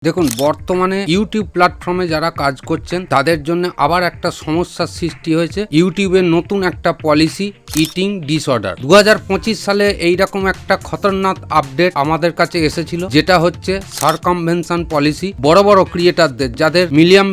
দেখুন বর্তমানে ইউটিউব প্ল্যাটফর্মে যারা কাজ করছেন তাদের জন্য আবার একটা সমস্যার সৃষ্টি হয়েছে। ইউটিউবের নতুন একটা পলিসি ইটিং ডিসঅর্ডার 2025 সালে এইরকম একটা খতরনাক আপডেট আমাদের কাছে এসেছিল, যেটা হচ্ছে সারকামভেনশন পলিসি। বড় বড় ক্রিয়েটারদের যাদের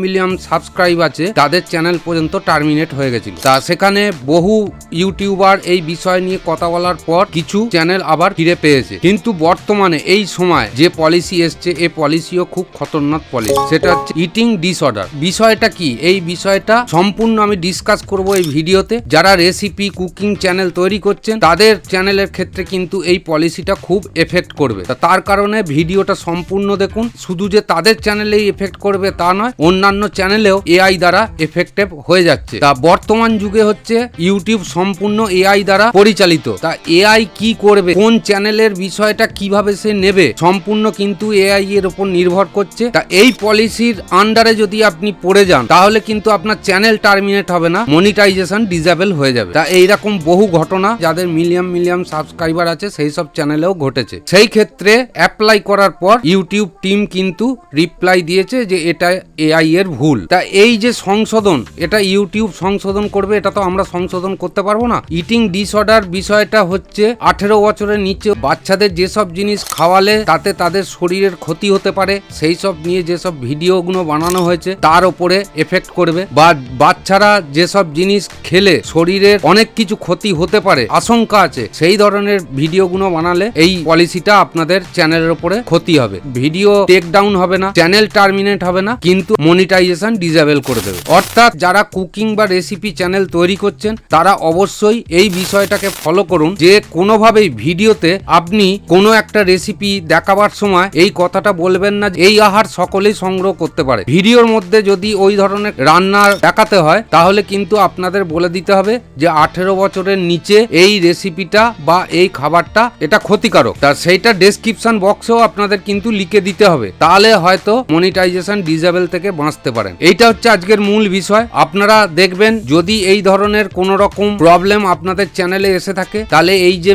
মিলিয়ন সাবস্ক্রাইব আছে তাদের চ্যানেল পর্যন্ত টার্মিনেট হয়ে গেছিল। তা সেখানে বহু ইউটিউবার এই বিষয় নিয়ে কথা বলার পর কিছু চ্যানেল আবার ফিরে পেয়েছে। কিন্তু বর্তমানে এই সময় যে পলিসি এসছে এই পলিসিও খুব খতরনাক পলিসি, সেটা হচ্ছে ইটিং ডিসঅর্ডার। বিষয়টা কি, এই বিষয়টা সম্পূর্ণ আমি ডিসকাস করব এই ভিডিওতে। যারা রেসিপি কুকিং চ্যানেল তৈরি করছেন তাদের চ্যানেলের ক্ষেত্রে কিন্তু এই পলিসিটা খুব এফেক্ট করবে। তার কারণে ভিডিওটা সম্পূর্ণ দেখুন। শুধু যে তাদের চ্যানেলেই এফেক্ট করবে তা নয়, অন্যান্য চ্যানেলেও এআই দ্বারা এফেক্টিভ হয়ে যাচ্ছে। তা বর্তমান যুগে হচ্ছে ইউটিউব সম্পূর্ণ এআই দ্বারা পরিচালিত। তা এআই কি করবে, কোন চ্যানেলের বিষয়টা কিভাবে সে নেবে, সম্পূর্ণ কিন্তু এআই এর উপর নির্ভর করছে। তা এই পলিসির আন্ডারে যদি আপনি পড়ে যান তাহলে কিন্তু আপনার চ্যানেল টার্মিনেট হবে না, মনিটাইজেশন ডিসেবল হয়ে যাবে। তা এইরকম বহু ঘটনা যাদের মিলিয়ন সাবস্ক্রাইবার আছে সেই সব চ্যানেলেও ঘটেছে। সেই ক্ষেত্রে অ্যাপ্লাই করার পর ইউটিউব টিম কিন্তু রিপ্লাই দিয়েছে যে এটা এআই এর ভুল। তা এই যে সংশোধন, এটা ইউটিউব সংশোধন করবে, এটা তো আমরা সংশোধন করতে পারবো না। ইটিং ডিসঅর্ডার বিষয়টা হচ্ছে 18 বছরের নিচে বাচ্চাদের যেসব জিনিস খাওয়ালে তাতে তাদের শরীরের ক্ষতি হতে পারে সেই সব নিয়ে যেসব ভিডিওগুলো বানানো হয়েছে তার উপরে এফেক্ট করবে। বা বাচ্চারা যেসব জিনিস খেলে শরীরের অনেক কিছু ক্ষতি হতে পারে, আশঙ্কা আছে, সেই ধরনের ভিডিওগুলো বানালে এই পলিসিটা আপনাদের চ্যানেলের উপরে ক্ষতি হবে। ভিডিও টেক ডাউন হবে না, চ্যানেল টার্মিনেট হবে না, কিন্তু মনিটাইজেশন ডিসেবল করে দেবে। অর্থাৎ যারা কুকিং বা রেসিপি চ্যানেল তৈরি করছেন তারা অবশ্যই এই বিষয়টাকে ফলো করুন যে কোনোভাবেই ভিডিওতে আপনি কোনো একটা রেসিপি দেখাবার সময় এই কথাটা বলবেন না এই আহার সকলেই সংগ্রহ করতে পারে। ভিডিওর মধ্যে যদি ওই ধরনের রান্না দেখাতে হয় তাহলে কিন্তু আপনাদের বলে দিতে হবে যে 18 বছরের নিচে এই রেসিপিটা বা এই খাবারটা এটা ক্ষতিকারক। তা সেইটা ডেসক্রিপশন বক্সেও আপনাদের কিন্তু লিখে দিতে হবে, তাহলে হয়তো মনিটাইজেশন ডিসেবল থেকে বাঁচতে পারেন। এইটা হচ্ছে আজকের মূল বিষয়। আপনারা দেখবেন যদি এই ধরনের কোন রকম প্রবলেম আপনাদের চ্যানেলে এসে থাকে তাহলে এই যে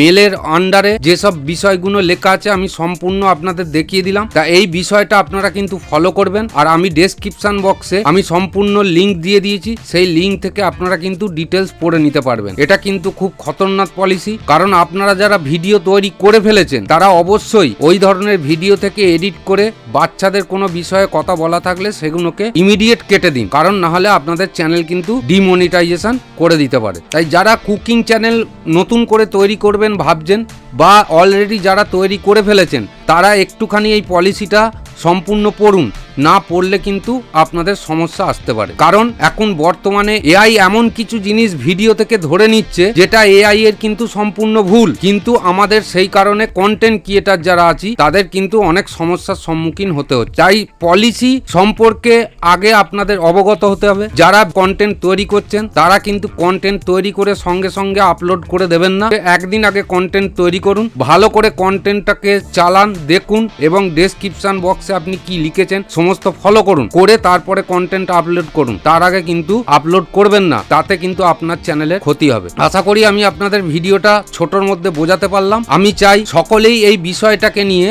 মেলের আন্ডারে যেসব বিষয়গুলো লেখা আছে আমি সম্পূর্ণ আপনাদের দেখিয়ে দিলাম। তা এই বিষয়টা আপনারা কিন্তু ফলো করবেন। আর আমি ডেসক্রিপশন বক্সে আমি সম্পূর্ণ লিংক দিয়ে দিয়েছি, সেই লিংক থেকে আপনারা কিন্তু ডিটেলস পড়ে নিতে পারবেন। এটা কিন্তু খুব খতরনাক পলিসি, কারণ আপনারা যারা ভিডিও তৈরি করে ফেলেছেন তারা অবশ্যই ওই ধরনের ভিডিও থেকে এডিট করে বাচ্চাদের কোনো বিষয়ে কথা বলা থাকলে সেগুলোকে ইমিডিয়েট কেটে দিন, কারণ না হলে আপনাদের চ্যানেল কিন্তু ডিমনিটাইজেশন করে দিতে পারে। তাই যারা কুকিং চ্যানেল নতুন করে তৈরি করবেন ভাবছেন বা অলরেডি যারা তৈরি করে ফেলেছেন তারা একটুখানি এই পলিসিটা সম্পূর্ণ পড়ুন, না পড়লে কিন্তু আপনাদের সমস্যা আসতে পারে। কারণ এখন বর্তমানে এআই এমন কিছু জিনিস ভিডিও থেকে ধরে নিচ্ছে যেটা এআই এর কিন্তু সম্পূর্ণ ভুল, কিন্তু আমাদের সেই কারণে কন্টেন্ট ক্রিয়েটার যারা আছি তাদের কিন্তু অনেক সমস্যার সম্মুখীন হতে হচ্ছে। তাই পলিসি সম্পর্কে আগে আপনাদের অবগত হতে হবে। যারা কন্টেন্ট তৈরি করছেন তারা কিন্তু কন্টেন্ট তৈরি করে সঙ্গে সঙ্গে আপলোড করে দেবেন না, একদিন আগে কন্টেন্ট তৈরি করুন, ভালো করে কন্টেন্টটাকে চালান, দেখুন এবং ডেসক্রিপশন বক্সে আপনি কি লিখেছেন সমস্ত ফলো করুন, করে তারপরে কন্টেন্ট আপলোড করুন। তার আগে কিন্তু আপলোড করবেন না, তাতে কিন্তু আপনার চ্যানেলের ক্ষতি হবে। আশা করি আমি আপনাদের ভিডিওটা ছোটর মধ্যে বোঝাতে পারলাম। আমি চাই সকলেই এই বিষয়টাকে নিয়ে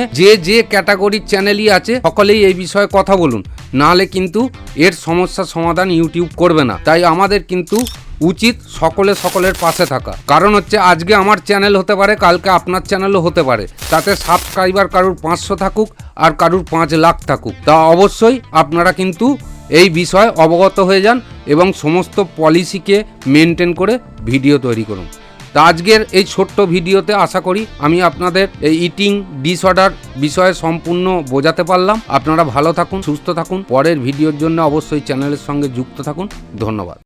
যে ক্যাটাগরির চ্যানেলই আছে সকলেই এই বিষয়ে কথা বলুন, নাহলে কিন্তু এর সমস্যার সমাধান ইউটিউব করবে না। তাই আমাদের কিন্তু উচিত সকলের পাশে থাকা। কারণ হচ্ছে আজকে আমার চ্যানেল হতে পারে, কালকে আপনার চ্যানেলও হতে পারে, তাতে সাবস্ক্রাইবার কারুর 500 থাকুক আর কারুর 5 লাখ থাকুক। তা অবশ্যই আপনারা কিন্তু এই বিষয়ে অবগত হয়ে যান এবং সমস্ত পলিসিকে মেনটেন করে ভিডিও তৈরি করুন। তা আজকের এই ছোট্ট ভিডিওতে আশা করি আমি আপনাদের এই ইটিং ডিসঅর্ডার বিষয়ে সম্পূর্ণ বোঝাতে পারলাম। আপনারা ভালো থাকুন, সুস্থ থাকুন। পরের ভিডিওর জন্য অবশ্যই চ্যানেলের সঙ্গে যুক্ত থাকুন। ধন্যবাদ।